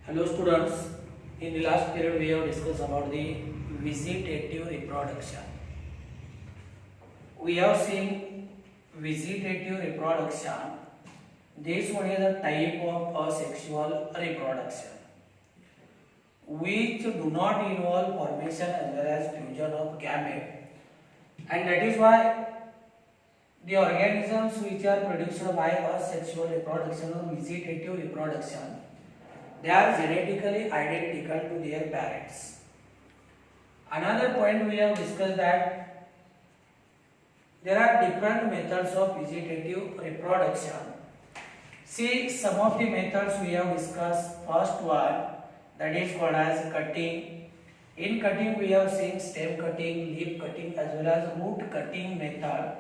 Hello students, in the last period we have discussed about the vegetative reproduction. We have seen vegetative reproduction. This one is a type of asexual reproduction which do not involve formation as well as fusion of gamete, and that is why the organisms which are produced by asexual reproduction or vegetative reproduction, they are genetically identical to their parents. Another point we have discussed that there are different methods of vegetative reproduction. See some of the methods we have discussed. First one, that is called as cutting. In cutting we have seen stem cutting, leaf cutting as well as root cutting method.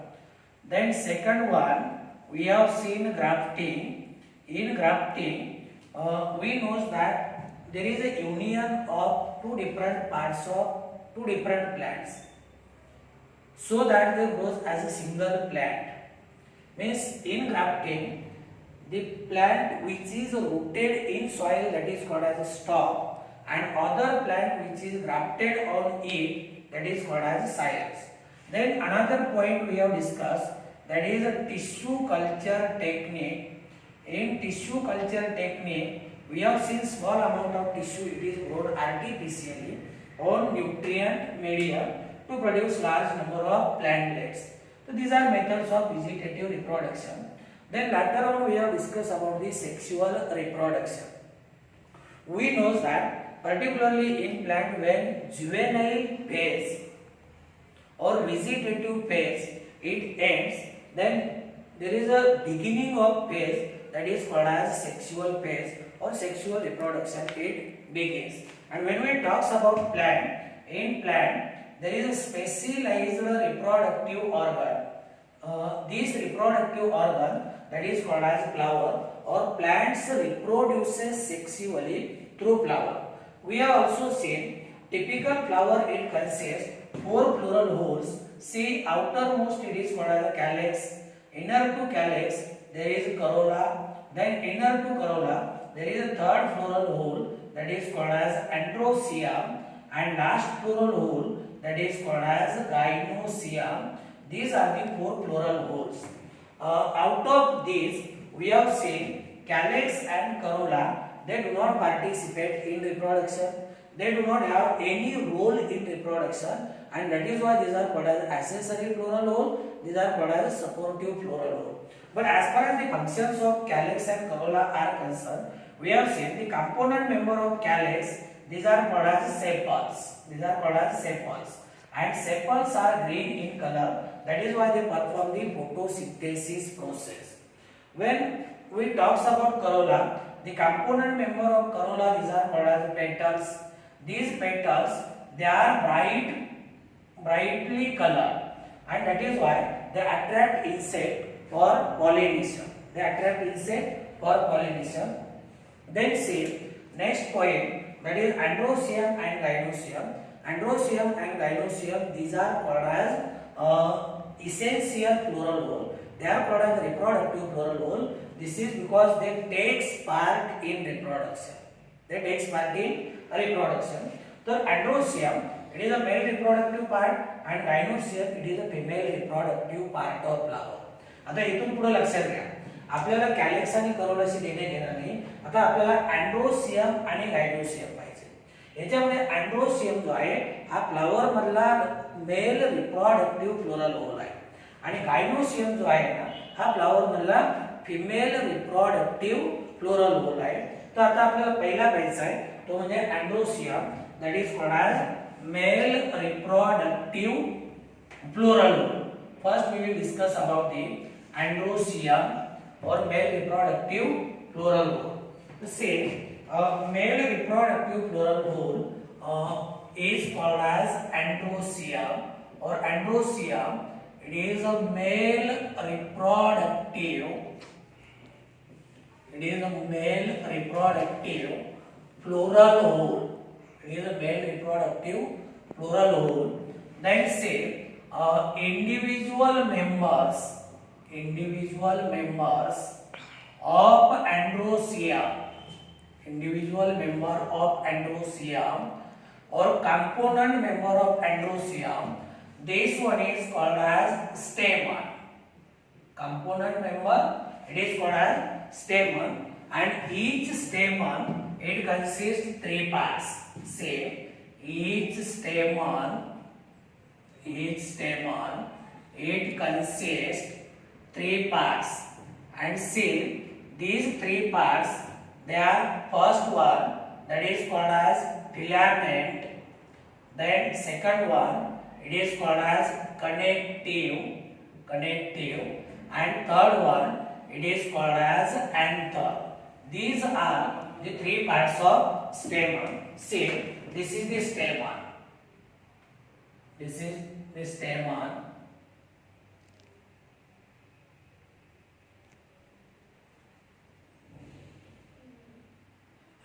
Then second one, we have seen grafting. In grafting, we know that there is a union of two different parts of two different plants, so that they grow as a single plant. Means in grafting, the plant which is rooted in soil, that is called as a stalk, and other plant which is grafted on it, that is called as a xylem. Then another point we have discussed, that is a tissue culture technique. In tissue culture technique, we have seen small amount of tissue, it is grown artificially on nutrient medium to produce large number of plantlets. So these are methods of vegetative reproduction. Then later on we have discussed about the sexual reproduction. We know that particularly in plant, when juvenile phase or vegetative phase it ends, then there is a beginning of phase, that is called as sexual phase or sexual reproduction, it begins. And when we talk about plant, in plant there is a specialized reproductive organ. This reproductive organ, that is called as flower, or plants reproduces sexually through flower. We have also seen typical flower, it consists 4 floral holes. See, outermost it is called as a calyx, inner to calyx there is corolla, then inner to corolla there is a third floral hole, that is called as androecium, and last floral hole, that is called as gynoecium. These are the 4 floral holes. Out of these, we have seen calyx and corolla, they do not participate in reproduction. They do not have any role in reproduction, and that is why these are called as accessory floral hole, these are called as supportive floral hole. But as far as the functions of calyx and corolla are concerned, we have seen the component member of calyx, these are called as sepals. These are called as sepals. And sepals are green in color, that is why they perform the photosynthesis process. When we talk about corolla, the component member of corolla, these are called as petals. These petals, they are brightly colored, and that is why they attract insect for pollination. They attract insect for pollination. Then see next point, that is androecium and gynoecium. Androecium and gynoecium, these are called as essential floral hole. They are called as reproductive floral hole. This is because they takes part in reproduction. They takes part in reproduction. So androecium, it is a male reproductive part, and gynoecium, it is a female reproductive part of flower. आता इथून पुढे लक्षात घ्या, आपल्याला calyx आणि करोलाशी देणे घेणार नाही. आता आपल्याला अँड्रोसियम आणि गायनोसियम पाहिजे. याच्यामध्ये अँड्रोसियम जो आहे हा फ्लावर मधला मेल रिप्रोडक्टिव्ह फ्लोरल होल आहे, आणि गायनोसियम जो आहे ना हा फ्लावर मधला फिमेल रिप्रोडक्टिव्ह फ्लोरल होल आहे. तर आता आपल्याला पहिला पाहायचा आहे तो म्हणजे androecium, that is called as male reproductive floral whorl. First we will discuss about the androecium or male reproductive floral hole. The same male reproductive floral hole is called as androecium, or androecium, it is a male reproductive, it is a male reproductive floral hole. It is a male reproductive floral hole. Then say individual members of androecium individual member of androecium or component member of androecium, this one is called as stamen. Component member, it is called as stamen, and each stamen it consists three parts. Say each stamen it consists three parts, and see these three parts, they are first one that is called as filament, then second one it is called as connective, and third one it is called as anther. These are the three parts of stamen. See, this is the stamen. This is the stamen.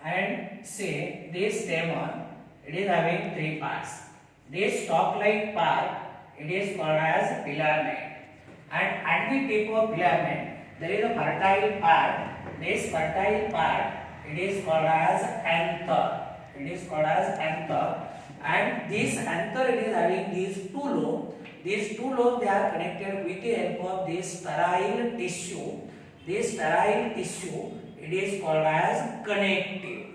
And see, this stamen, it is having three parts. This stalk-like part, it is called as filament. And at the tip of filament, there is a fertile part. This fertile part, it is called as anther. And this anther, it is having these two lobes. These two lobes, they are connected with the help of this sterile tissue. This sterile tissue, it is called as connective.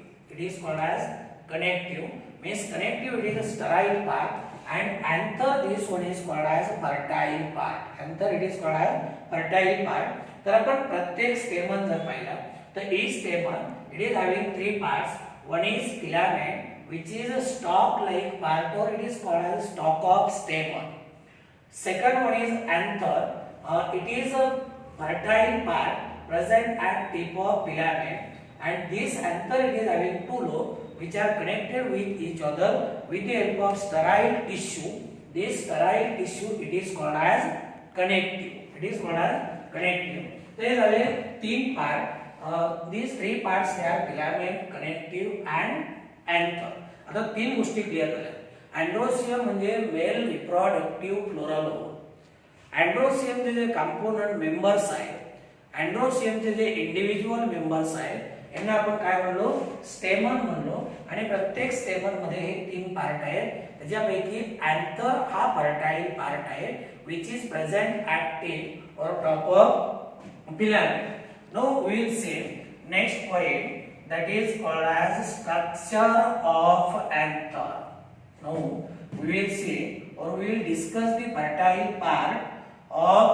Means connective, it is a sterile part, and anther, this one is called as fertile part. तर आपण प्रत्येक स्टेमन जर पाहिलं तर each stamen it is having three parts. One is filament, which is a stalk like part, or it is called as stalk of stamen. Second one is anther. It is a fertile part present at tip of filament, and this anther, it is having two lobes which are connected with each other with the help of sterile tissue. This sterile tissue, it is called as connective. There are three parts. These three parts, they are filament, connective and anther. आता तीन गोष्टी clear झाल्या. अँड्रोसियम म्हणजे mail reproductive floral ovum. अँड्रोसियमचे जे component members आहेत, अँड्रोसियमचे जे individual members आहेत, यांना आपण काय म्हणलो, स्टेमन म्हणलो. आणि प्रत्येक स्टेमन मध्ये हे तीन पार्ट आहेत. त्याच्यापैकी अँथर हा फर्टाइल पार्ट आहे, which is present at tip or top of filament. Now we will see next point, that is called as structure of anther. Now we will see, or we will discuss the fertile part of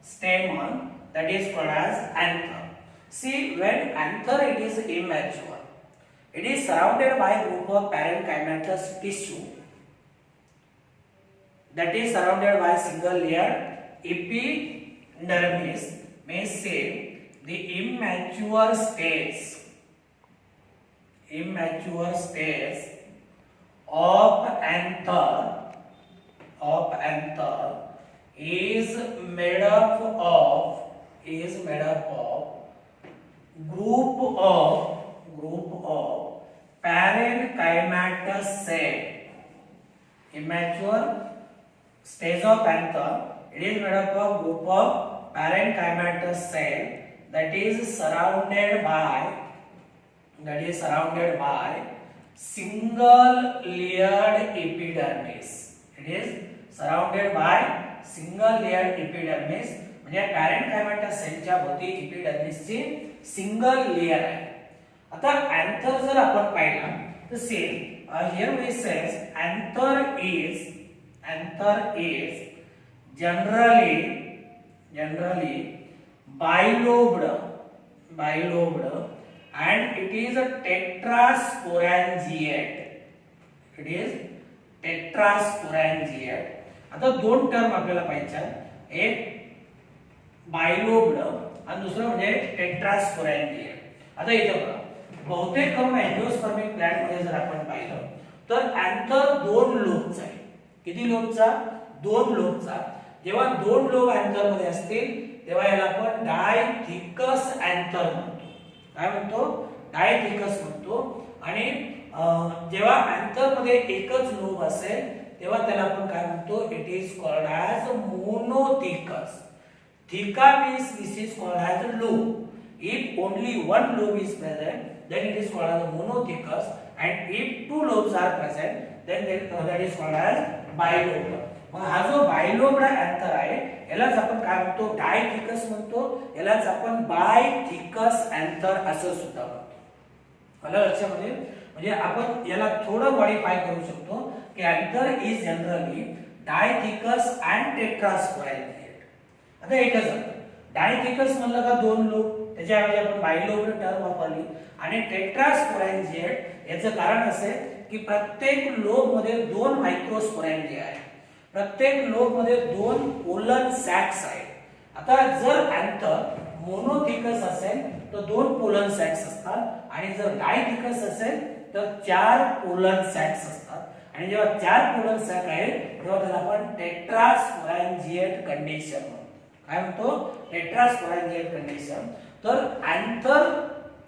stamen, that is called as anther. See, when anther it is immature, it is surrounded by a group of parenchymatous tissue that is surrounded by single layer epidermis. May say the immature stage of anther is made up of group of parenchymatous cell. Immature stage of anther, it is made up of group of parenchymatous cell that is surrounded by single layered epidermis. It is surrounded by single layered epidermis. म्हणजे पॅरेंकायमॅटस सेलच्या भोवती एपिडर्मिसची single layer आहे. आता anther जर आपण पाहिला तर cell here we says anther is generally bilobed and it is a tetrasporangiate. आता दोन टर्म आपल्याला पाहिजे, एक बायलोब्ड आणि दुसरं म्हणजे टेट्रास्पोरॅन्जिएट. आता इथे बघा, बहुतेक करून एंजिओस्पर्मिक प्लांट मध्ये जर आपण पाहिलं तर अँथर दोन लोबचा आहे. किती लोबचा? दोन लोबचा. जेव्हा दोन लोब अँथर मध्ये असतील तेव्हा याला आपण डायथिकस अँथर म्हणतो. काय म्हणतो? डायथिकस म्हणतो. आणि जेव्हा अँथर मध्ये एकच लोब असेल तेव्हा त्याला आपण काय म्हणतो? It is called as monothecous. Thica means this is called as a lobe. If only one lobe is present, then it is called as monothecous, and if two lobes are present then that is called as bilobed. मग हा जो bilobed anther आहे यालाच आपण काय म्हणतो, dithecous म्हणतो, यालाच आपण बायथिकस अँथर असं सुद्धा म्हणतो. मला लक्षामध्ये म्हणजे आपण याला थोडं मॉडिफाय करू शकतो की anther is generally dithecous and tetrasporangiate. आता एकच आहे, डायथिकस म्हणलं का दोन लोब, त्याच्याऐवजी आपण बायलोब्ड टर्म वापरली, आणि टेट्रास्पोरॅन्जिएट याचं कारण असे की प्रत्येक लोब मध्ये दोन मायक्रोस्पोरॅन्जिया आहे, प्रत्येक लोब मध्ये दोन पोलन सॅक्स आहेत. आता जर अँथर मोनोथिकस असेल तर दोन पोलन सॅक्स असतात, आणि जर डायथिकस असेल तर चार पोलन सॅक्स असतात. आणि जेव्हा चार पोलन सॅक आहेत तेव्हा त्याला आपण टेट्रास्पोरॅन्जिएट कंडिशन म्हणतो. काय म्हणतो, टेट्रास्पोरॅन्जिएट कंडिशन. तर अँथर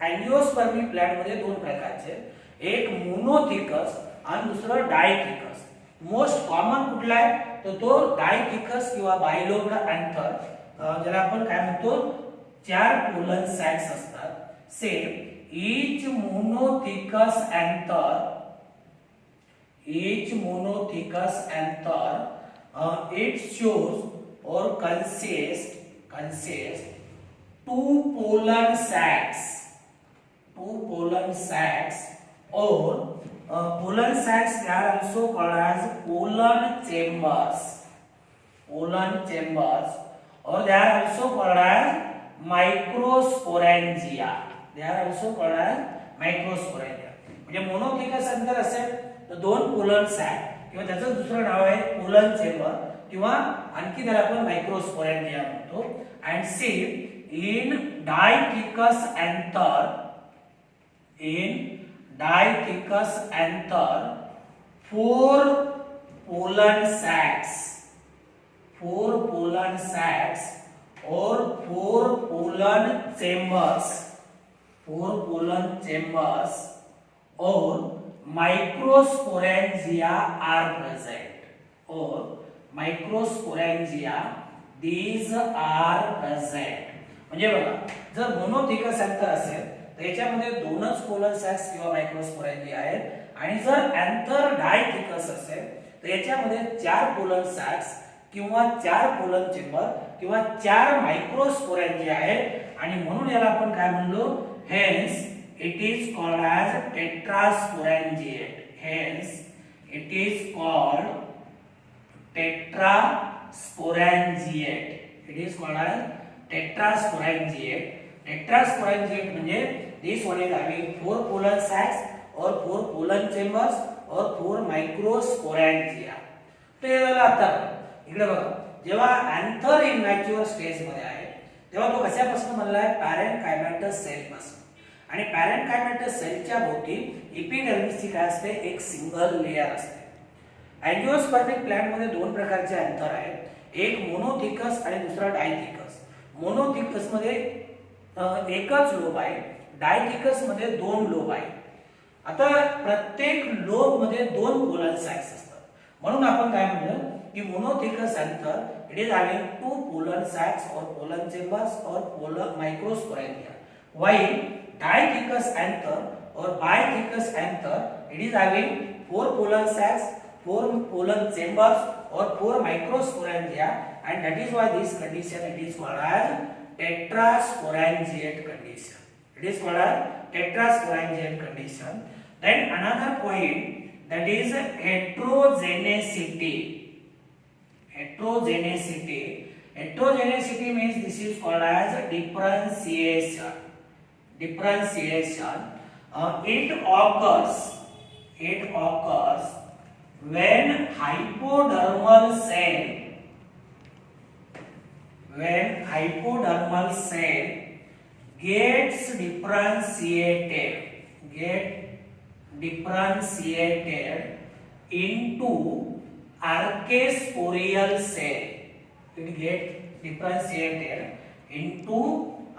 अँजिओस्पर्मी प्लांट मध्ये दोन प्रकारचे, एक मोनोथिकस आणि दुसरं डायथिकस. मोस्ट कॉमन कुठला आहे तर तो डायथिकस किंवा बायलोब्ड अँथर, ज्याला आपण काय म्हणतो चार पोलन सॅक्स असतात. Same each monothecous anther it shows or consists two pollen sacs or pollen sacs. They are also called as pollen chambers, or they are also called as microsporangia. They are also called as microsporangia. म्हणजे monothecous अंतर असेल तर दोन pollen sack किंवा त्याचं दुसरं नाव आहे pollen chamber किंवा आणखी त्याला आपण मायक्रोस्पोरॅन्जिया म्हणतो. And see in dithecous anther four pollen sacs or four pollen chambers or microsporangia are present, these are present. म्हणजे बघा, जर मोनोथिकस अँथर असेल तर याच्यामध्ये दोनच पोलन सॅक्स किंवा मायक्रोस्पोरॅन्जिया आहेत, आणि जर अँथर डायथिकस असेल तर याच्यामध्ये चार पोलन सॅक्स किंवा चार पोलन चेंबर किंवा चार मायक्रोस्पोरॅन्जिया आहेत, आणि म्हणून याला आपण काय म्हणलो, hence it is called as tetrasporangiate. Tetrasporangiate म्हणजे this one is having four pollen sacs or four pollen chambers or four microsporangia. तर हे झालं आता. इकडे बघा, जेव्हा अँथर इमॅच्युअर स्टेज मध्ये आहे तेव्हा तो कशापासून बनलाय, पॅरेन्कायमॅटस सेल पासून. आणि पॅरेन्कायमॅटस सेलच्या भोवती एपिडर्मिसची काय असते, एक सिंगल लेयर असते. अँजिओस्पर्मिक प्लांट मध्ये दोन प्रकारचे अँथर आहेत, एक मोनोथिकस आणि दुसरा डायथिकस. मोनोथिकस मध्ये एकच लोब आहे, डायथिकस मध्ये दोन लोब आहेत. आता प्रत्येक लोब मध्ये दोन पोलन सॅक्स असतात, म्हणून आपण काय म्हणलं कि monothecous anther it is having two pollen sacs or pollen chambers or pollen microsporangia, while dithecous anther or bithecous anther it is having four pollen sacs, four pollen chambers or four microsporangia, and that is why this condition it is called as tetrasporangiate condition. It is called as tetrasporangiate condition. Then another point, that is heterogeneity. Heterogeneity means this is called as differentiation. It occurs when hypodermal cell gets differentiated into archaesporal cell. It gets differentiated into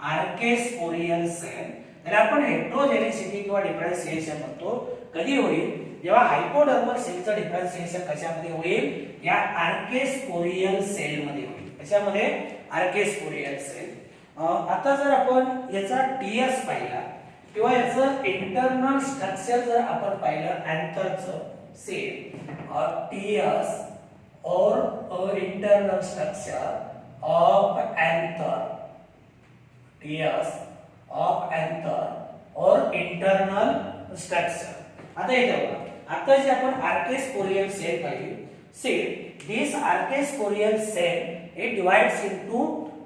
archaesporal cell. त्याला आपण हेटेरोजेनेसिटी किंवा differentiation म्हणतो. कधी होईल, जेव्हा हायपोडर्मल सेलचं differentiation कशामध्ये होईल, या आर्केस्पोरियल सेल मध्ये होईल. कशामध्ये, आर्केस्पोरियल सेल. आता जर आपण याचा टीएस पाहिला किंवा याचं इंटरनल स्ट्रक्चर जर आपण पाहिलं अँथरचं से TS or internal structure of anther TS of anther or internal structure. आता इथे बघा आता जे आपण आर्केस्पोरियल सेल पाहिली cell this archaeosporial cell it divides into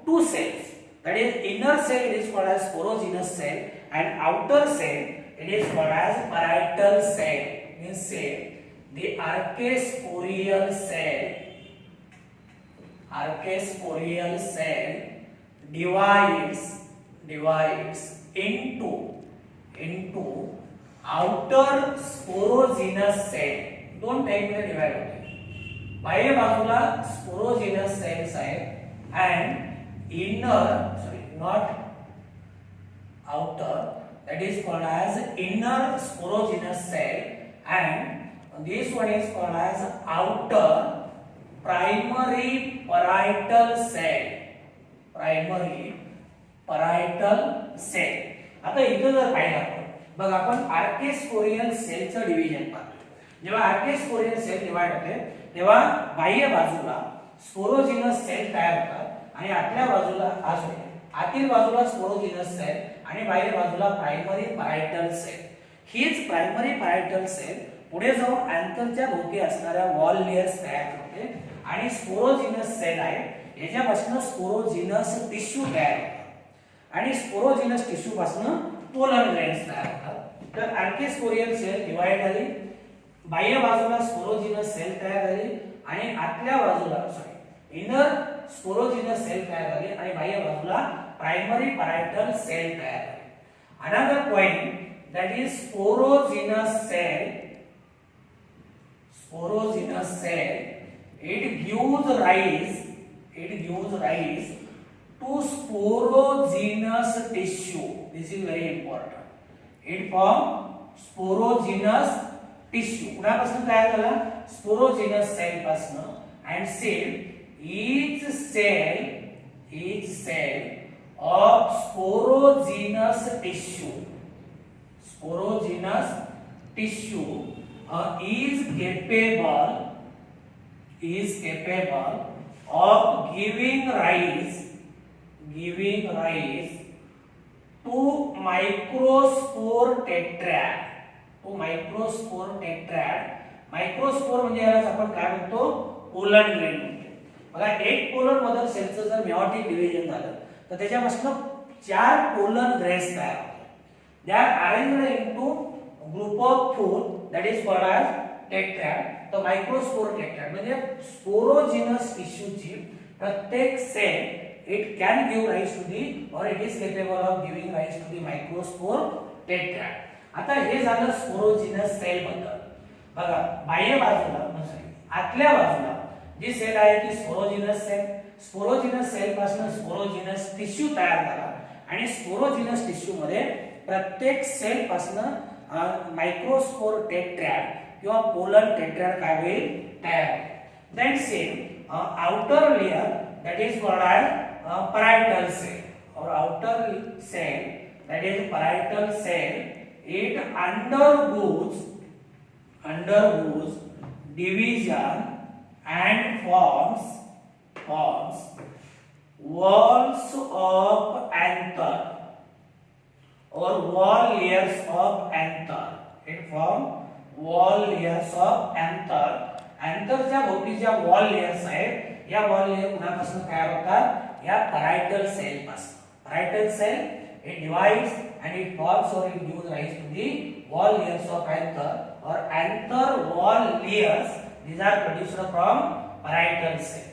two cells, that is inner cell it is called as sporogenous cell and outer cell it is called as parietal cell. Means say the archaeosporial cell divides into outer sporogenous cell. दोन type मध्ये divide होते. बाह्य बाजूला sporogenous sales आहेत and inner not outer that is called as inner sporogenous cell and this one is called as outer primary parietal cell. आता इथं जर पाहिलं आपण बघ आपण आर्केस्पोरियल सेलचं डिव्हिजन पाहतो. जेव्हा आर्केस्पोरियल सेल डिवाइड होते तेव्हा बाह्य बाजूला स्पोरोजिनस सेल तयार होतात आणि आतील बाजूला स्पोरोजिनस सेल आणि बाह्य बाजूला प्रायमरी पॅराइटल सेल. हीच प्रायमरी पॅराइटल सेल पुढे जाऊन अँथरच्या भोवती असणाऱ्या वॉल लेयर्स तयार करते आणि स्पोरोजिनस सेल आहे याच्यापासून स्पोरोजिनस टिश्यू तयार होतात आणि स्पोरोजिनस टिश्यू पासून पोलन ग्रेन्स तयार होतात. तर आर्केस्पोरियल सेल डिवाइड झाली, बाह्य बाजूला स्पोरोजिनस सेल तयार झाली आणि आतल्या बाजूला इनर स्पोरोजिनस सेल तयार झाली आणि बाह्य बाजूला प्रायमरी पॅराइटल सेल तयार झाली. Another point that is sporogenous cell it gives rise to sporogenous tissue. This is very important. It forms sporogenous tissue. कुणापासून तयार झाला? स्पोरोजिनस सेल पासून. and each cell of sporogenous tissue is capable of giving rise to microspore tetrad. Microspore म्हणजे याला आपण काय म्हणतो? Pollen grain म्हणतो. बघा एक पोलन मदर सेलचं जर मेयोटिक डिव्हिजन झालं तर त्याच्यापासून 4 पोलन ग्रेन्स तयार होतात. They are arranged into group of 4 that is called as tetrad. तर मायक्रोस्पोर टेट्रॅड म्हणजे स्पोरोजिनस टिश्यूची प्रत्येक cell it can give rise to the or it is capable of giving rise to the microspore tetrad. आता हे झालं sporogenous cell बद्दल. बघा बाह्य बाजूला आतल्या बाजूला जी सेल आहे ती स्पोरोजिनस सेल पासून स्पोरोजिनस टिश्यू तयार झाला आणि स्पोरोजिनस टिश्यू मध्ये प्रत्येक सेल पासून मायक्रोस्पोर टेट्रॅड किंवा पोलन टेट्रॅड काय होईल? तयार होईल. Then cell outer layer that is called as parietal cell or outer cell that is parietal cell it undergoes division and forms walls of anther or wall layers of anther. It forms wall layers of anther. Antherच्या भोवतीच्या wall layers आहेत या wall layer कुणापासून तयार होतात? या parietal cell पासून. Parietal cell it divides and it forms or it gives rise to the wall layers of anther or anther wall layers. These are produced from parietal cell.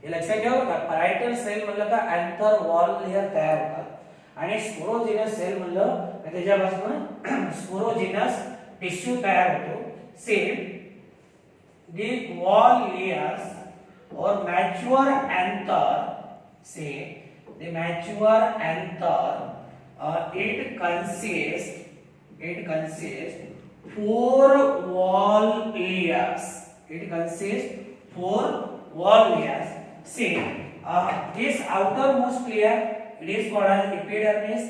हे लक्षात ठेवा का parietal cell म्हणलं का anther wall layer तयार होतात आणि sporogenous cell म्हणलं तर त्याच्यापासून स्पोरोजिनस टिश्यू तयार होतो. Cell the wall layers or mature anther the mature anther it consists 4 wall layers. See this outermost layer it is called as epidermis,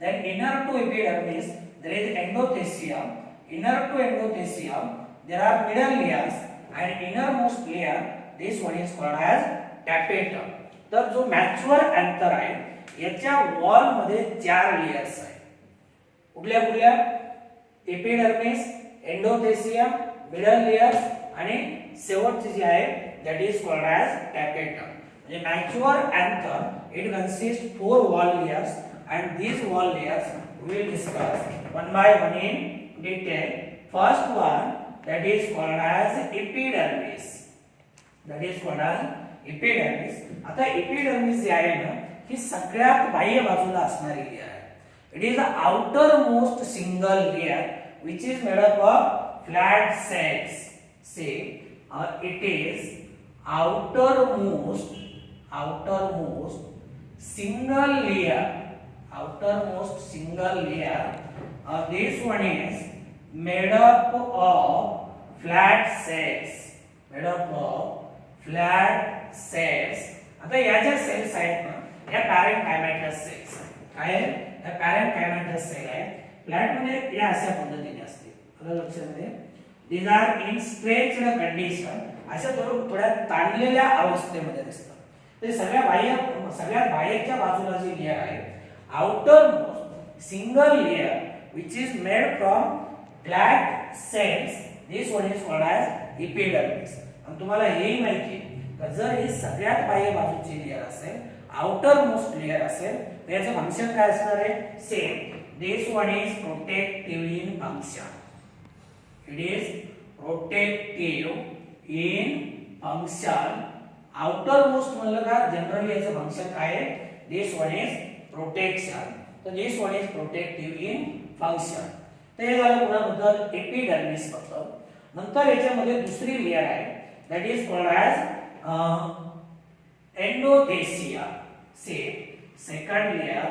Then inner to epidermis there is endothecium. Inner to endothecium there are middle layers, and innermost layer, this one is called as tapetum. तर जो mature anther आहे याच्या wall मध्ये 4 layers आहेत. कुठल्या कुठल्या? Epidermis, endothecium, middle layers आणि शेवटची जी आहे that is called as tapetum. म्हणजे mature anther it consist 4 wall layers, and these wall layers we will discuss one by one in detail. First one, that is called as epidermis. That is called as epidermis. आता epidermis जे आहे ना ही सगळ्यात बाह्य बाजूला असणारी layer आहे. It is the outermost single layer which is made up of flat cells. Say it is outermost single layer. Outermost single layer. This one is made up of flat cells. Made up of flat cells. आता या ज्या sales आहेत ना या पॅरेंकायमॅटस sales काय आहे? या पॅरेंकायमॅटस cell आहे. फ्लॅट म्हणजे या अशा पद्धतीने असते. आता लक्षामध्ये these are in stretched condition. अशा थोड्या ताणलेल्या अवस्थेमध्ये दिसतात. ते सगळ्यात बाह्यच्या बाजूला जी लेयर आहे outermost single layer which is made from flat cells, this one is called as epidermis. आणि तुम्हाला हेही माहिती आहे की जर ही सगळ्यात बाह्य बाजूची लेयर असेल, outermost layer असेल तर याचं फंक्शन काय असणार आहे? Same. this one is protective in function. It is protective in function. outermost म्हणलं का जनरली याचं फंक्शन काय आहे? this one is protection. तर this one is protective in function. तर हे झालं कोणाबद्दल? एपिडर्मिस बद्दल. नंतर याच्यामध्ये दुसरी लेयर आहे that is called as endothecia. Say second layer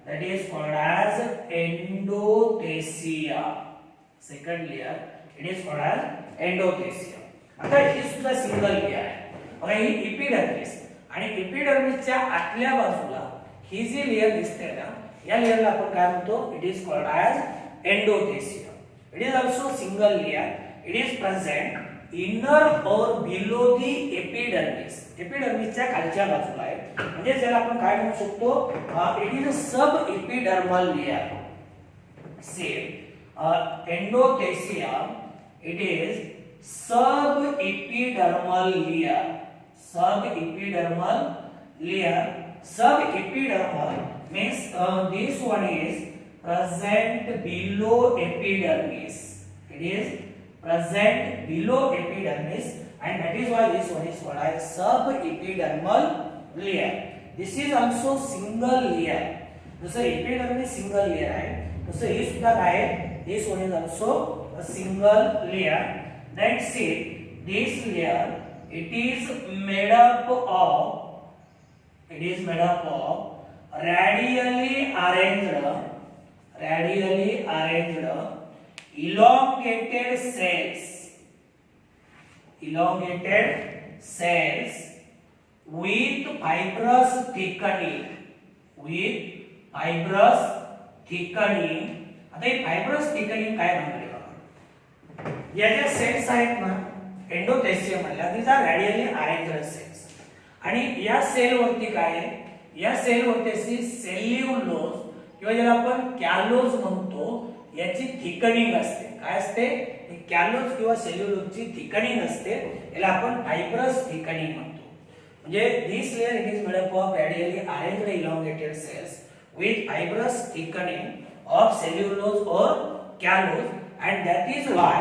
that is called as endothecia. Second layer it is called as endothecia. आता ही सुद्धा सिंगल लेयर आहे. बघा ही एपिडर्मिस आणि एपिडर्मिसच्या आतल्या बाजूला ही जी लेयर दिसते ना या लेयरला आपण काय म्हणतो? It is called as endothecium. It is also single layer. It is present inner or below the epidermis. एपिडर्मिसच्या खालच्या बाजूला आहे. म्हणजे ज्याला आपण काय म्हणू शकतो? It is a sub epidermal layer. Same endothecium it is sub epidermal layer. Sub epidermal layer. Subepidermal means this one is present below epidermis. It is present below epidermis, and that is why this one is called as subepidermal layer. This is also single layer. जसं epidermis single layer आहे तसं हे सुद्धा काय आहे? This one is also a single layer. Then see this layer it is made up of radially arranged elongated cells with fibrous thickening. आता हे fibrous thickening काय म्हणते बघा. या ज्या सेल्स आहेत ना एंडोथेसियम मधल्या these are radially arranged cells. आणि या सेल वरती काय आहे? या सेल वरती अशी सेल्युलोज किंवा ज्याला आपण कॅलोज म्हणतो याची थिकनिंग असते. काय असते? कॅलोज किंवा सेल्युलोजची थिकनिंग असते. याला आपण फायब्रस थिकनिंग म्हणतो. म्हणजे this layer it is made up of radially arranged elongated cells with fibrous thickening of cellulose और कॅलोज, and that is why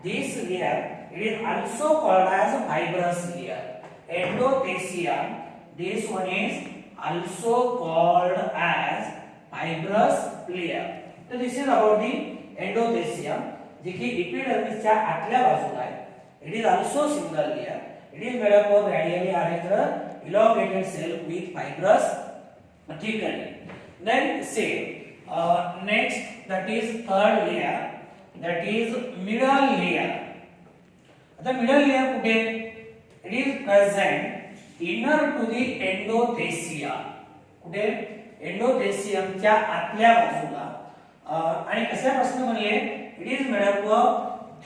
this layer it is also called as fibrous layer. Endothecium, this one is also called as fibrous layer. So this is about the endothecium, जे की epidermisच्या आतल्या बाजूला आहे. It is also single layer. It is made up of radially arranged elongated cell with fibrous thickening. Then say next that is third layer, that is middle layer. आता middle layer कुठे? It is present inner to the endothecia. कुठे? एंडोथेसियमच्या आतल्या बाजूला आणि कशापासून बनले it is made up of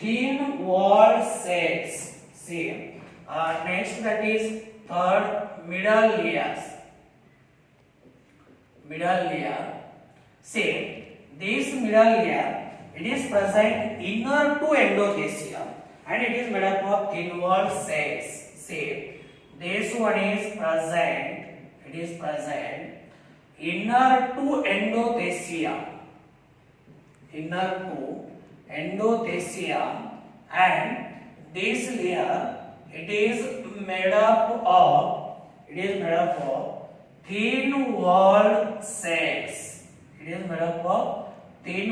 thin wall cells same next that is third middle layer same this middle layer it is present inner to endothelium and it is made up of thin wall cells same this one is present it is present inner to endothelium and this layer it is made up of thin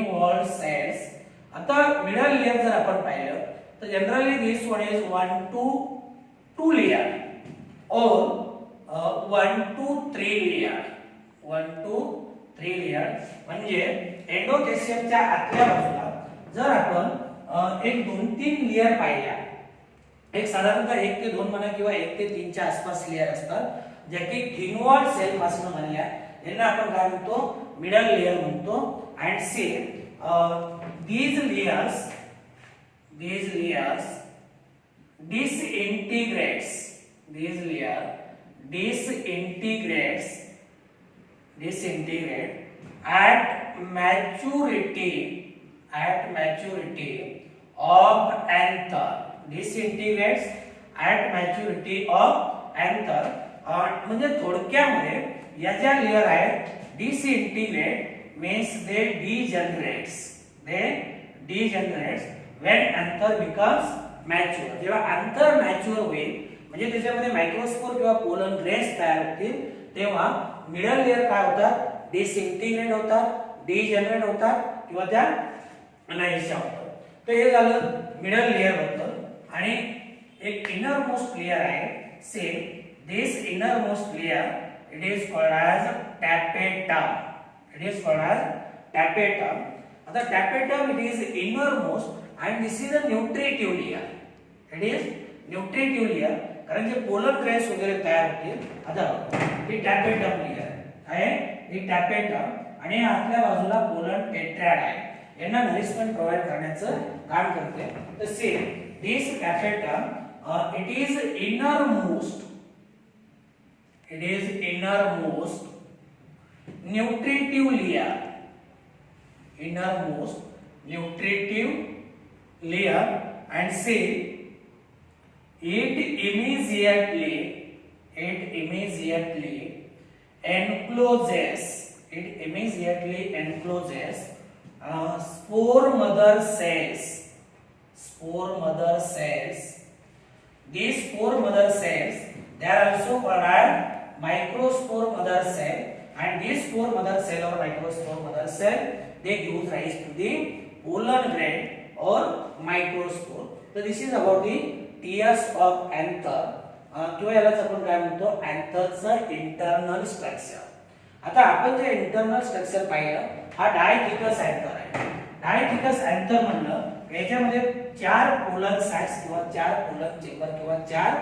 walled cells आता middle layer जर आपण पाहिलं तर generally this one is 1 to 2 layer or 1 to 3 layer म्हणजे एंडोथेसियमच्या आतल्या बाजूला जर आपण एक 2-3 लेयर पाहिल्या एक साधारणतः 1 ते 2 म्हणा किंवा 1 ते 3 च्या आसपास लेयर असतात ज्या की थिन वॉल सेल पासून बनल्या यांना आपण काय म्हणतो मिडल लेयर म्हणतो and see these layers disintegrates at maturity of anther disintegrates at maturity of anther म्हणजे थोडक्यामध्ये या ज्या लेयर आहेत disintegrate means they degenerates when anther becomes mature जेव्हा anther mature होईल म्हणजे त्याच्यामध्ये मायक्रोस्पोर किंवा पोलन ग्रेन्स तयार होतील तेव्हा मिडल लेयर काय होतात डिसइंटिग्रेट होतात डिजनरेट होतात किंवा त्या नाहीशा होतात तर हे झालं मिडल लेयर बद्दल आणि एक इनर मोस्ट लेयर आहे same this innermost layer it is called as tapetum आता tapetum it is innermost and this is a nutritive layer कारण जे पोलर ग्रेन्स वगैरे तयार होतील आता ही tapetum layer आहे ही tapetum आणि आतल्या बाजूला पोलन टेट्राड आहे यांना नरिशमेंट प्रोव्हाइड करण्याचं काम करते तर same this tapetum it is innermost nutritive layer and see it immediately encloses spore mother cells these spore mother cells they are also called as microspore mother cell and this spore mother cell or microspore mother cell they give rise to the pollen grain or microspore so this is about the tiers of anther किंवा यालाच आपण काय म्हणतो अँथरचं internal structure आता आपण जे internal structure पाहिलं हा dithecous anther आहे डायथिकस अँथर म्हणलं याच्यामध्ये 4 पोलन सॅक्स किंवा 4 पोलन चेंबर किंवा 4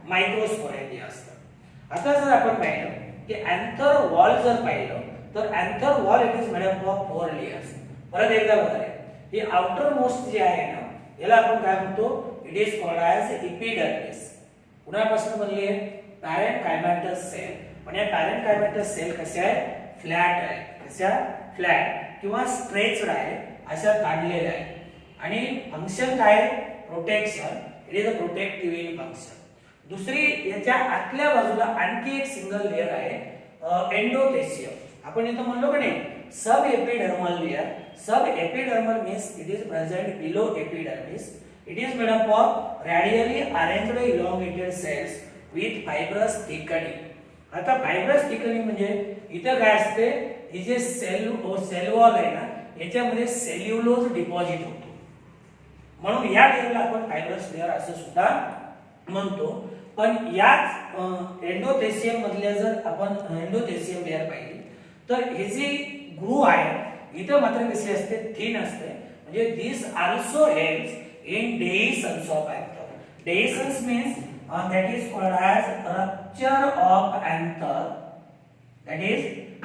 मायक्रोस्पोरेंजिया असतात आता जर आपण पाहिलं की अँथर वॉल जर पाहिलं तर anther wall it is made up of 4 layers परत एकदा बघा ही आउटर मोस्ट जे आहे ना याला आपण काय म्हणतो it is called as epidermis कुणापासून बनली आहे पॅरेंकायमॅटस सेल पण या पॅरेंकायमॅटस सेल कशा आहे फ्लॅट आहे कशा फ्लॅट किंवा स्ट्रेच्ड आहे अशा काढलेल्या आहे आणि फंक्शन काय protection it is a protective function दुसरी याच्या आतल्या बाजूला आणखी एक सिंगल लेयर आहे एंडोथेसियम आपण इथं म्हणलो की नाही sub epidermal layer sub epidermal means it is present below epidermis it is made up of radially arranged elongated cells with fibrous thickening आता फायब्रस थिकनिंग म्हणजे इथं काय असते ही जे सेल वॉल आहे ना याच्यामध्ये सेल्युलोज डिपॉझिट होतो म्हणून या लेयरला आपण फायब्रस लेयर असं सुद्धा म्हणतो पण याच एंडोथेसियम मधल्या जर आपण एंडोथेसियम लेयर पाहिली तर ही जी ग्रू आहे इथं मात्र कशी असते थिन असते म्हणजे this also helps in dehiscence of anther dehiscence means that is called as rupture of anther that is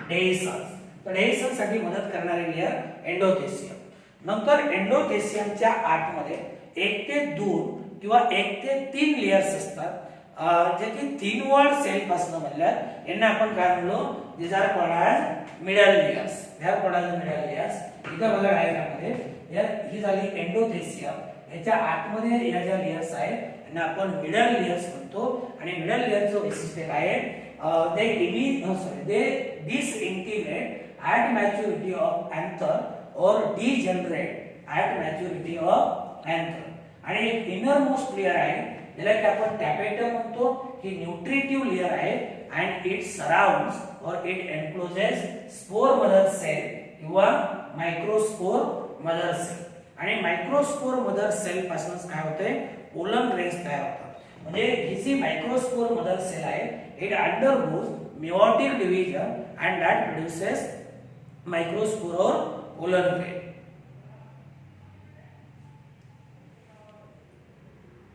dehiscence. तर डेहिसन्स साठी मदत करणारी लेयर एंडोथेसियम. नंतर एंडोथेसियमच्या आतमध्ये 1 ते 2 किंवा 1 ते 3 लेयर्स असतात, जे की थिन वॉल्ड सेल पासून बनल्यात. यांना आपण काय म्हणलो, these are called as middle layers. they are called as middle layers. इथं बघा डायग्राम मध्ये ही झाली एंडोथेसियम. याच्या आतमध्ये या ज्या लेयर्स आहेत त्यांना आपण मिडल लेयर्स म्हणतो. आणि मिडल लेयरचं वैशिष्ट्य काय आहे, they disintegrate at maturity of anther or degenerate at maturity of anther. आणि एक इनर मोस्ट लेयर आहे ज्याला की आपण टॅपेटम म्हणतो. ही न्यूट्रिटिव्ह लेयर आहे and it surrounds or it encloses spore mother cell किंवा मायक्रोस्पोर मदर सेल. आणि मायक्रोस्पोर मदर सेल पासूनच काय होते, पोलन ग्रेन्स तयार होतात. म्हणजे ही जी मायक्रोस्पोर मदर सेल आहे it undergoes meiotic division and that produces microspore or pollen grain.